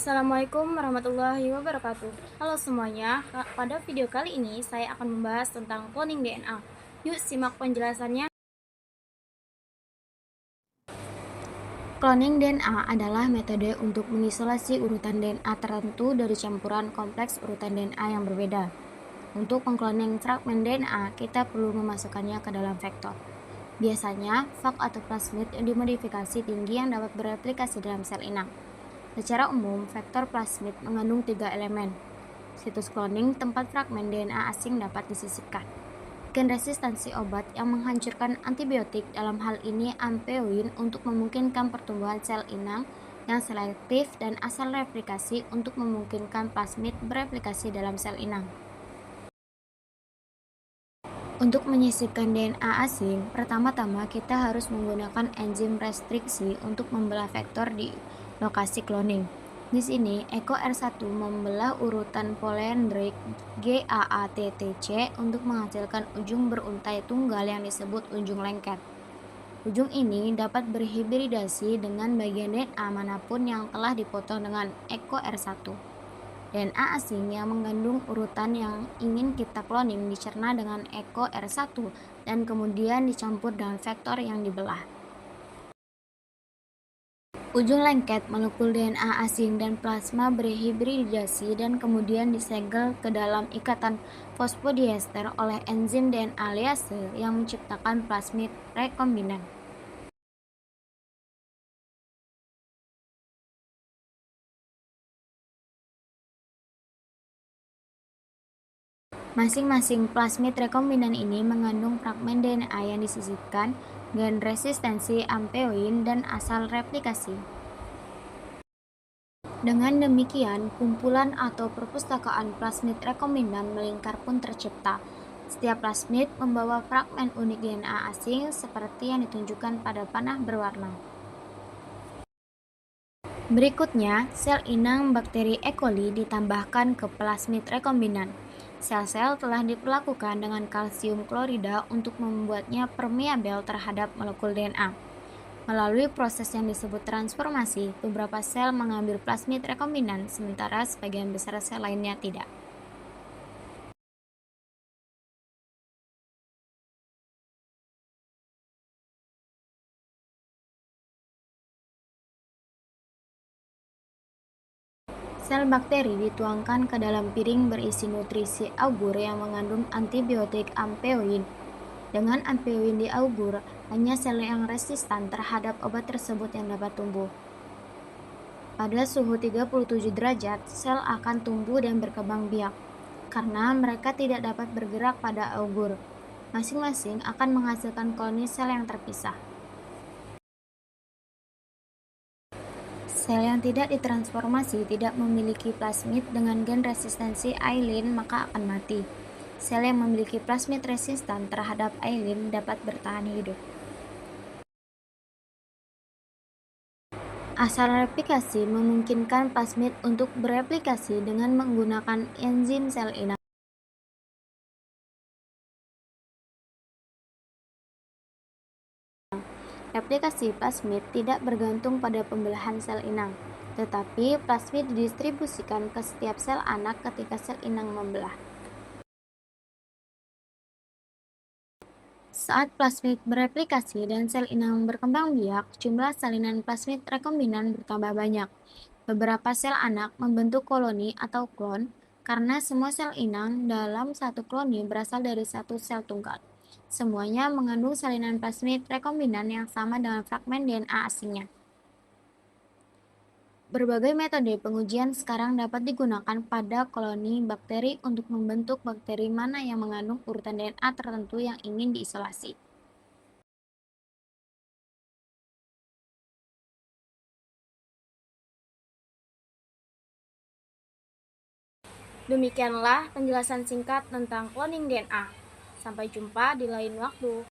Assalamualaikum warahmatullahi wabarakatuh. Halo semuanya, pada video kali ini saya akan membahas tentang cloning DNA. Yuk simak penjelasannya. Cloning DNA adalah metode untuk mengisolasi urutan DNA tertentu dari campuran kompleks urutan DNA yang berbeda. Untuk mengcloning fragmen DNA, kita perlu memasukkannya ke dalam vektor. Biasanya, fag atau plasmid dimodifikasi tinggi yang dapat bereplikasi dalam sel inang. Secara umum, vektor plasmid mengandung 3 elemen. Situs cloning tempat fragmen DNA asing dapat disisipkan. Gen resistensi obat yang menghancurkan antibiotik, dalam hal ini ampeoin, untuk memungkinkan pertumbuhan sel inang yang selektif, dan asal replikasi untuk memungkinkan plasmid bereplikasi dalam sel inang. Untuk menyisipkan DNA asing, pertama-tama kita harus menggunakan enzim restriksi untuk membelah vektor di lokasi cloning. Di sini, Eko R1 membelah urutan polendrik GAATTC untuk menghasilkan ujung beruntai tunggal yang disebut ujung lengket. Ujung ini dapat berhibridasi dengan bagian DNA manapun yang telah dipotong dengan Eko R1. DNA asing yang mengandung urutan yang ingin kita cloning dicerna dengan Eko R1 dan kemudian dicampur dengan vektor yang dibelah. Ujung lengket molekul DNA asing dan plasma berhibridasi dan kemudian disegel ke dalam ikatan fosfodiester oleh enzim DNA lyase yang menciptakan plasmid rekombinan. Masing-masing plasmid rekombinan ini mengandung fragmen DNA yang disisipkan, gen resistensi ampeoin, dan asal replikasi. Dengan demikian, kumpulan atau perpustakaan plasmid rekombinan melingkar pun tercipta. Setiap plasmid membawa fragmen unik DNA asing seperti yang ditunjukkan pada panah berwarna. Berikutnya, sel inang bakteri E. coli ditambahkan ke plasmid rekombinan. Sel-sel telah diperlakukan dengan kalsium klorida untuk membuatnya permeabel terhadap molekul DNA. Melalui proses yang disebut transformasi, beberapa sel mengambil plasmid rekombinan, sementara sebagian besar sel lainnya tidak. Sel bakteri dituangkan ke dalam piring berisi nutrisi augur yang mengandung antibiotik ampeoin. Dengan ampeoin di augur, hanya sel yang resistan terhadap obat tersebut yang dapat tumbuh. Pada suhu 37 derajat, sel akan tumbuh dan berkembang biak. Karena mereka tidak dapat bergerak pada augur, masing-masing akan menghasilkan koloni sel yang terpisah. Sel yang tidak ditransformasi tidak memiliki plasmid dengan gen resistensi ailin, maka akan mati. Sel yang memiliki plasmid resistan terhadap ailin dapat bertahan hidup. Asal replikasi memungkinkan plasmid untuk bereplikasi dengan menggunakan enzim sel inang. Replikasi plasmid tidak bergantung pada pembelahan sel inang, tetapi plasmid didistribusikan ke setiap sel anak ketika sel inang membelah. Saat plasmid bereplikasi dan sel inang berkembang biak, jumlah salinan plasmid rekombinan bertambah banyak. Beberapa sel anak membentuk koloni atau klon karena semua sel inang dalam satu koloni berasal dari satu sel tunggal. Semuanya mengandung salinan plasmid rekombinan yang sama dengan fragmen DNA asingnya. Berbagai metode pengujian sekarang dapat digunakan pada koloni bakteri untuk membentuk bakteri mana yang mengandung urutan DNA tertentu yang ingin diisolasi. Demikianlah penjelasan singkat tentang cloning DNA. Sampai jumpa di lain waktu.